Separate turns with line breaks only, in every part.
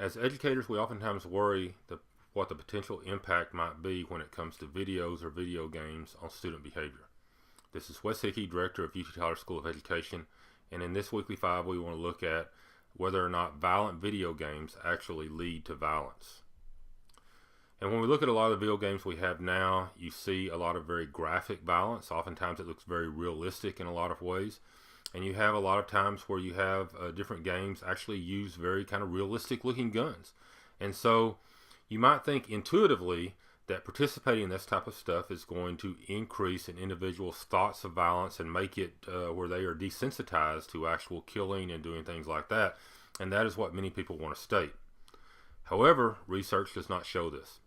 As educators, we oftentimes worry what the potential impact might be when it comes to videos or video games on student behavior. This is Wes Hickey, Director of UT Tyler School of Education, and in this Weekly 5 we want to look at whether or not violent video games actually lead to violence. And when we look at a lot of the video games we have now, you see a lot of very graphic violence. Oftentimes it looks very realistic in a lot of ways. And you have a lot of times where you have different games actually use very kind of realistic looking guns. And so you might think intuitively that participating in this type of stuff is going to increase an individual's thoughts of violence and make it where they are desensitized to actual killing and doing things like that. And that is what many people want to state. However, research does not show this.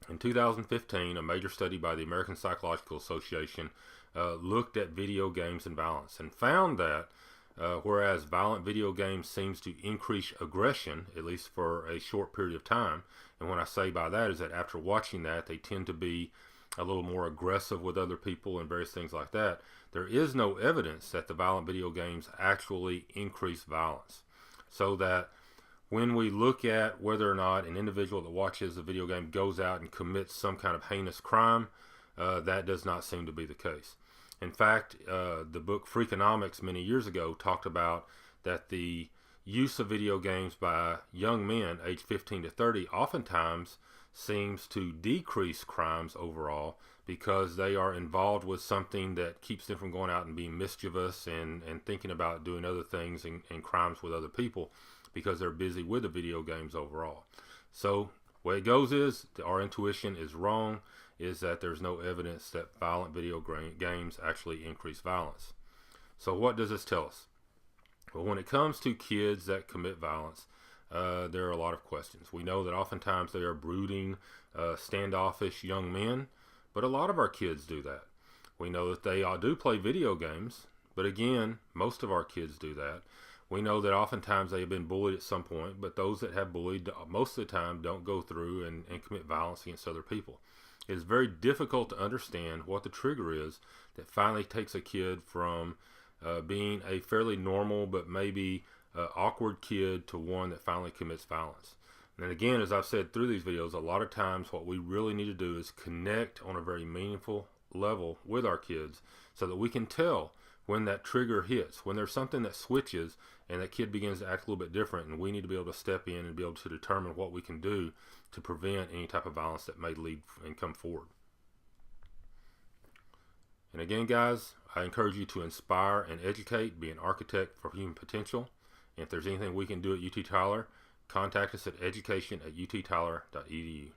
In 2015, a major study by the American Psychological Association looked at video games and violence and found that whereas violent video games seems to increase aggression, at least for a short period of time, and what I say by that is that after watching that, they tend to be a little more aggressive with other people and various things like that, there is no evidence that the violent video games actually increase violence. So that when we look at whether or not an individual that watches a video game goes out and commits some kind of heinous crime, that does not seem to be the case. In fact, the book Freakonomics many years ago talked about that the use of video games by young men aged 15 to 30 oftentimes seems to decrease crimes overall because they are involved with something that keeps them from going out and being mischievous and thinking about doing other things and crimes with other people because they're busy with the video games overall. So the way it goes is our intuition is wrong, is that there's no evidence that violent video games actually increase violence. So what does this tell us? Well, when it comes to kids that commit violence, there are a lot of questions. We know that oftentimes they are brooding, standoffish young men, but a lot of our kids do that. We know that they do play video games, but again, most of our kids do that. We know that oftentimes they have been bullied at some point, but those that have bullied most of the time don't go through and commit violence against other people. It is very difficult to understand what the trigger is that finally takes a kid from being a fairly normal but maybe awkward kid to one that finally commits violence. And again, as I've said through these videos, a lot of times what we really need to do is connect on a very meaningful level with our kids so that we can tell when that trigger hits, when there's something that switches and that kid begins to act a little bit different, and we need to be able to step in and be able to determine what we can do to prevent any type of violence that may lead and come forward. And again, guys, I encourage you to inspire and educate, be an architect for human potential. And if there's anything we can do at UT Tyler, contact us at education@uttyler.edu.